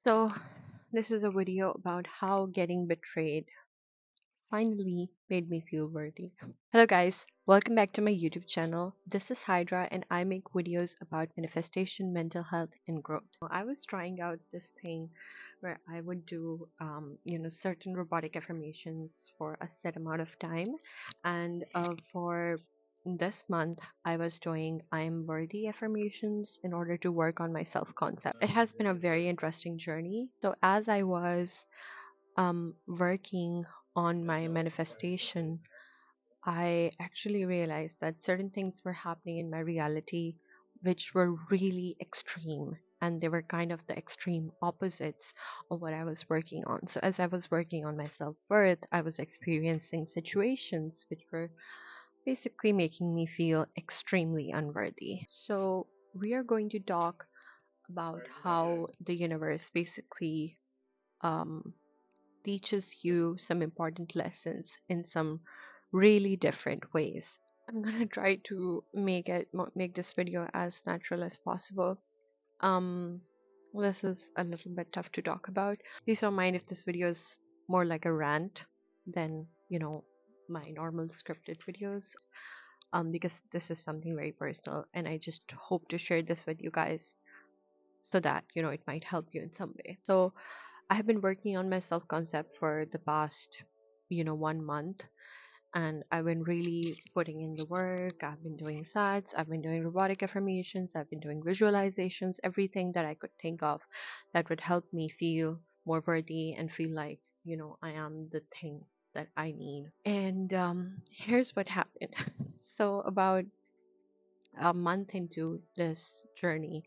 So, this is a video about how getting betrayed finally made me feel worthy. Hello, guys. Welcome back to my YouTube channel. This is Hydra, and I make videos about manifestation, mental health, and growth. I was trying out this thing where I would do, certain robotic affirmations for a set amount of time, and for this month, I was doing I am worthy affirmations in order to work on my self concept. It has been a very interesting journey. So, as I was working on my manifestation, I actually realized that certain things were happening in my reality which were really extreme. And they were kind of the extreme opposites of what I was working on. So, as I was working on my self worth, I was experiencing situations which were basically making me feel extremely unworthy. So, we are going to talk about how the universe basically um, teaches you some important lessons in some really different ways. I'm gonna try to make this video as natural as possible. Um, this is a little bit tough to talk about. Please don't mind if this video is more like a rant than my normal scripted videos. Because this is something very personal, and I just hope to share this with you guys so that it might help you in some way. So I have been working on my self concept for the past 1 month, and I've been really putting in the work. I've been doing sats, I've been doing robotic affirmations, I've been doing visualizations, everything that I could think of that would help me feel more worthy and feel like I am the thing that I need. And here's what happened. So about a month into this journey,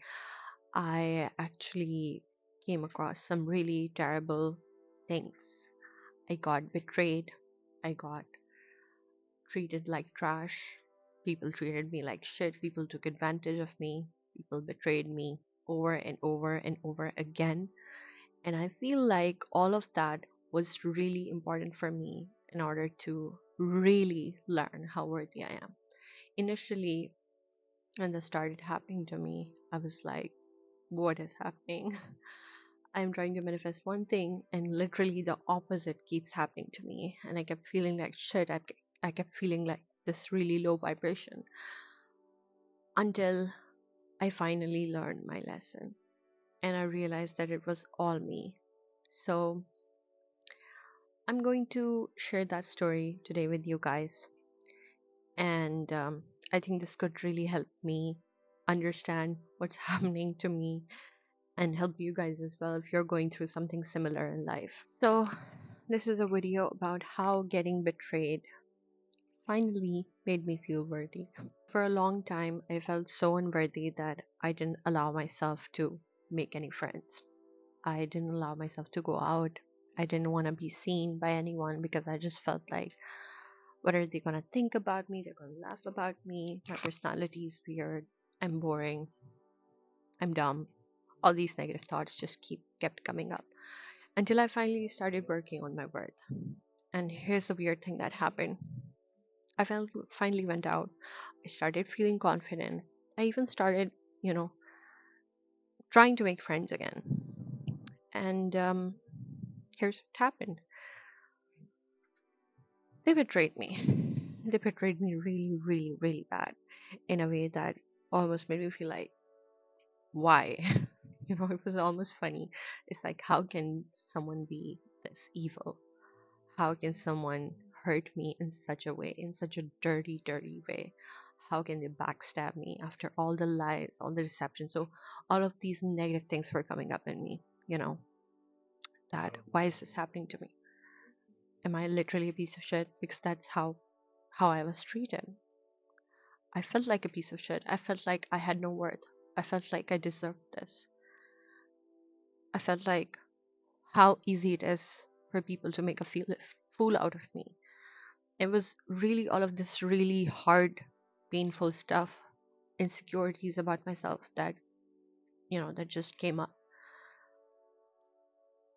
I actually came across some really terrible things. I got betrayed. I got treated like trash. People treated me like shit. People took advantage of me. People betrayed me over and over and over again. And I feel like all of that was really important for me in order to really learn how worthy I am. Initially, when this started happening to me, I was like, what is happening? I'm trying to manifest one thing, and literally the opposite keeps happening to me. And I kept feeling like shit. I kept feeling like this really low vibration until I finally learned my lesson. And I realized that it was all me. So I'm going to share that story today with you guys. And I think this could really help me understand what's happening to me and help you guys as well if you're going through something similar in life. So, this is a video about how getting betrayed finally made me feel worthy. For a long time, I felt so unworthy that I didn't allow myself to make any friends. I didn't allow myself to go out. I didn't want to be seen by anyone because I just felt like, what are they going to think about me? They're going to laugh about me. My personality is weird. I'm boring. I'm dumb. All these negative thoughts just kept coming up until I finally started working on my worth. And here's the weird thing that happened. I felt finally went out. I started feeling confident. I even started, you know, trying to make friends again. And here's what happened. They betrayed me. They betrayed me really, really, really bad in a way that almost made me feel like, why? It was almost funny. It's like, how can someone be this evil? How can someone hurt me in such a way, in such a dirty, dirty way? How can they backstab me after all the lies, all the deception? So, all of these negative things were coming up in me, that why is this happening to me? Am I literally a piece of shit? Because that's how I was treated. I felt like a piece of shit. I felt like I had no worth. I felt like I deserved this. I felt like how easy it is for people to make a fool out of me. It was really all of this really hard, painful stuff, insecurities about myself that just came up.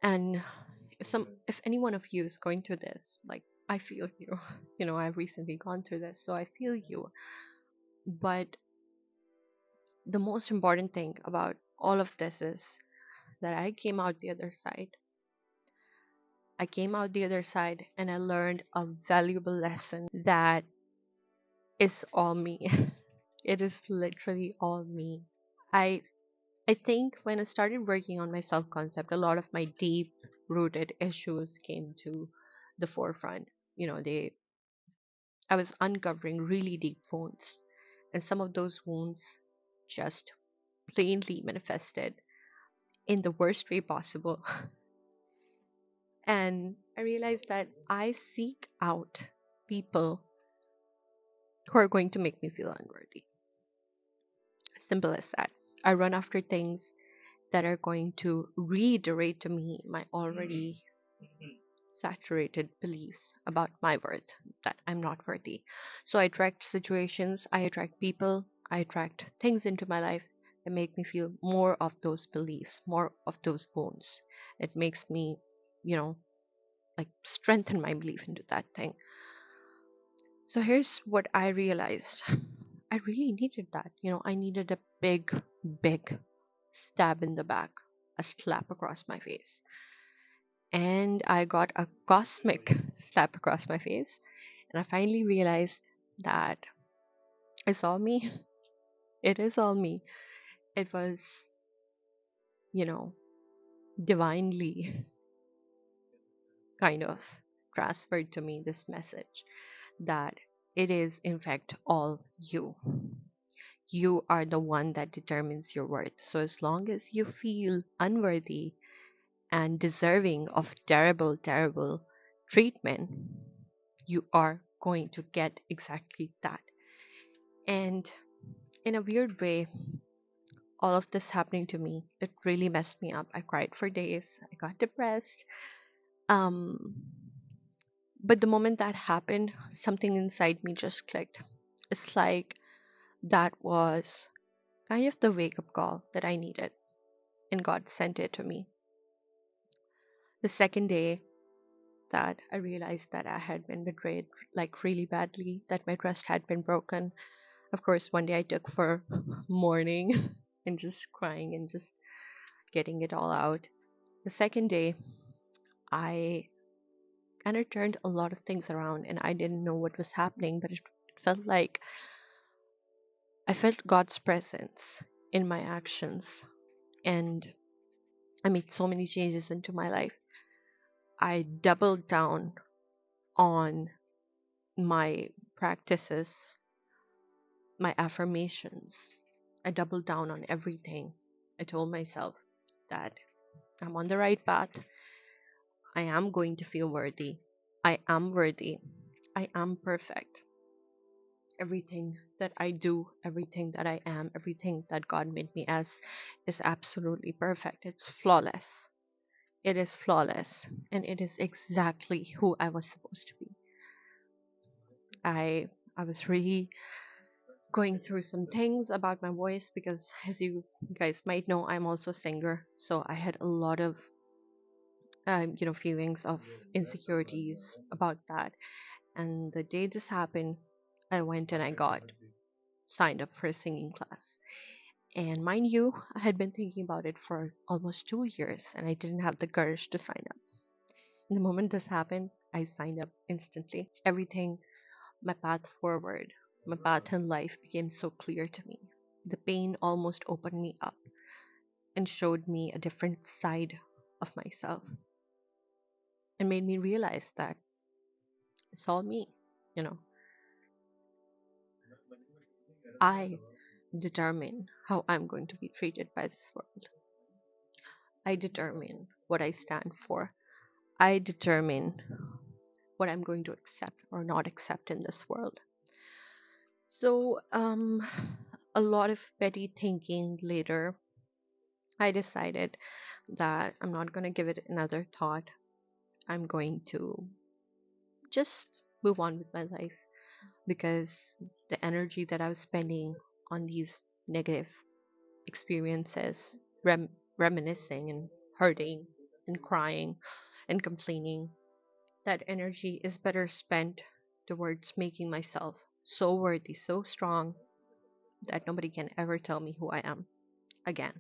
And if any one of you is going through this, like, I feel you. I've recently gone through this, so I feel you. But the most important thing about all of this is that I came out the other side. I came out the other side and I learned a valuable lesson that is all me. It is literally all me. I I think when I started working on my self concept, a lot of my deep rooted issues came to the forefront. You know, they I was uncovering really deep wounds, and some of those wounds just plainly manifested in the worst way possible. And I realized that I seek out people who are going to make me feel unworthy. Simple as that. I run after things that are going to reiterate to me my already saturated beliefs about my worth, that I'm not worthy. So I attract situations, I attract people, I attract things into my life that make me feel more of those beliefs, more of those wounds. It makes me, you know, like strengthen my belief into that thing. So here's what I realized. I really needed that. I needed a big, big stab in the back, a slap across my face. And I got a cosmic slap across my face. And I finally realized that it's all me. It is all me. It was, you know, divinely kind of transferred to me this message that it is, in fact, all you. You are the one that determines your worth. So as long as you feel unworthy and deserving of terrible, terrible treatment, you are going to get exactly that. And in a weird way, all of this happening to me, it really messed me up. I cried for days. I got depressed. Um, but the moment that happened, something inside me just clicked. It's like that was kind of the wake up call that I needed, and God sent it to me. The second day that I realized that I had been betrayed, like really badly, that my trust had been broken. Of course, one day I took for mourning and just crying and just getting it all out. The second day, I kind of turned a lot of things around and I didn't know what was happening, but it felt like I felt God's presence in my actions, and I made so many changes into my life. I doubled down on my practices, my affirmations. I doubled down on everything. I told myself that I'm on the right path. I am going to feel worthy. I am worthy. I am perfect. Everything that I do, everything that I am, everything that God made me as is absolutely perfect. It's flawless. It is flawless. And it is exactly who I was supposed to be. I was really going through some things about my voice because, as you guys might know, I'm also a singer. So I had a lot of feelings of insecurities about that. And the day this happened, I went and I got signed up for a singing class. And mind you, I had been thinking about it for almost 2 years and I didn't have the courage to sign up. And the moment this happened, I signed up instantly. Everything, my path forward, my path in life became so clear to me. The pain almost opened me up and showed me a different side of myself and made me realize that it's all me. You know, I determine how I'm going to be treated by this world. I determine what I stand for. I determine what I'm going to accept or not accept in this world. So, a lot of petty thinking later, I decided that I'm not going to give it another thought. I'm going to just move on with my life because the energy that I was spending on these negative experiences, reminiscing and hurting and crying and complaining, that energy is better spent towards making myself so worthy, so strong that nobody can ever tell me who I am again.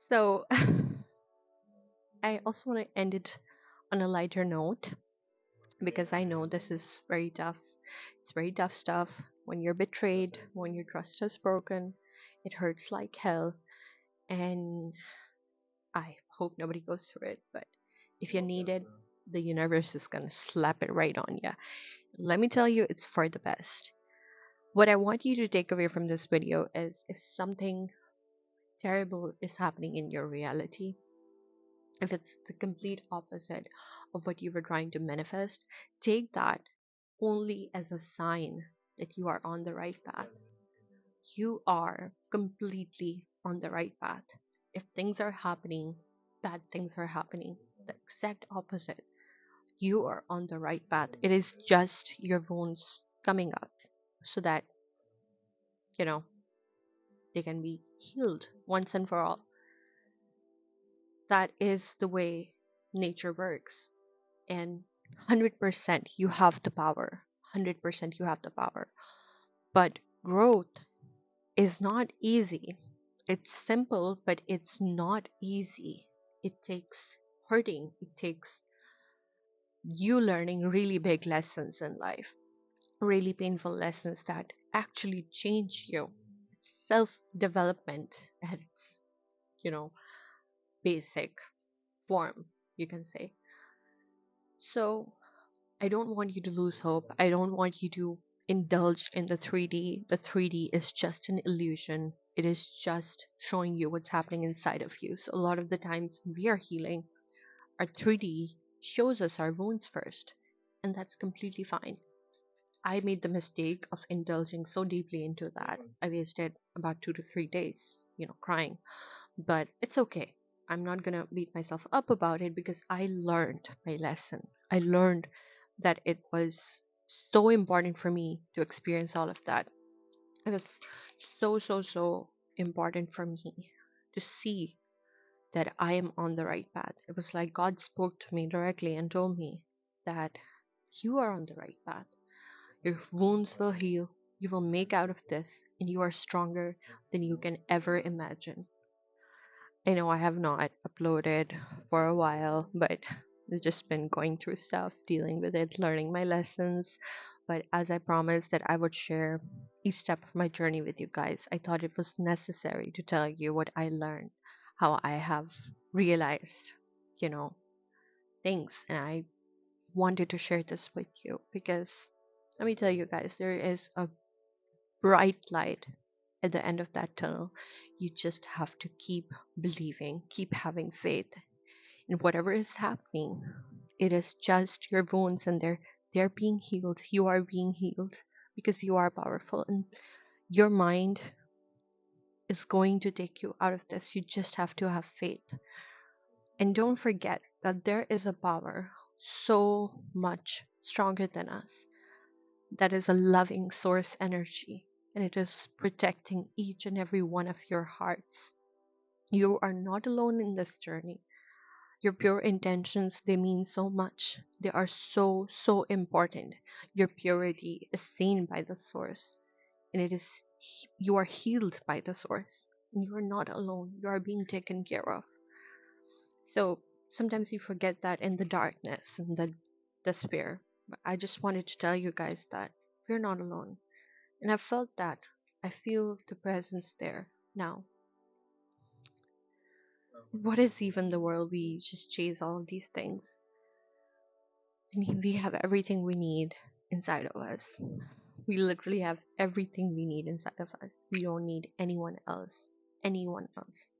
So, I also want to end it on a lighter note because I know this is very tough. It's very tough stuff. When you're betrayed, when your trust is broken, it hurts like hell. And I hope nobody goes through it. But if you need it, the universe is going to slap it right on you. Let me tell you, it's for the best. What I want you to take away from this video is if something terrible is happening in your reality, if it's the complete opposite of what you were trying to manifest, take that only as a sign that you are on the right path. You are completely on the right path. If things are happening, bad things are happening, the exact opposite, you are on the right path. It is just your wounds coming up so that, you know, they can be healed once and for all. That is the way nature works. And 100% you have the power. 100% you have the power. But growth is not easy. It's simple, but it's not easy. It takes hurting. It takes you learning really big lessons in life, really painful lessons that actually change you. It's self development at its, you know, basic form, you can say. So I don't want you to lose hope. I don't want you to indulge in the 3D. The 3D is just an illusion. It is just showing you what's happening inside of you. So a lot of the times we are healing, our 3D shows us our wounds first, and that's completely fine. I made the mistake of indulging so deeply into that. I wasted about 2 to 3 days, crying. But it's okay. I'm not gonna beat myself up about it because I learned my lesson. I learned that it was so important for me to experience all of that. It was so important for me to see that I am on the right path. It was like God spoke to me directly and told me that you are on the right path. Your wounds will heal. You will make out of this, and you are stronger than you can ever imagine. I know I have not uploaded for a while, but I've just been going through stuff, dealing with it, learning my lessons. But as I promised that I would share each step of my journey with you guys, I thought it was necessary to tell you what I learned, how I have realized, you know, things. And I wanted to share this with you because let me tell you guys, there is a bright light at the end of that tunnel. You just have to keep believing, keep having faith in whatever is happening. It is just your wounds and they're being healed. You are being healed because you are powerful and your mind is going to take you out of this. You just have to have faith. And don't forget that there is a power so much stronger than us that is a loving source energy, and it is protecting each and every one of your hearts. You are not alone in this journey. Your pure intentions, they mean so much. They are so important. Your purity is seen by the source, and you are healed by the source. And you are not alone. You are being taken care of. So sometimes you forget that in the darkness and the despair. But I just wanted to tell you guys that we're not alone. And I felt that. I feel the presence there now. What is even the world? We just chase all of these things. And we have everything we need inside of us. We literally have everything we need inside of us. We don't need anyone else. Anyone else.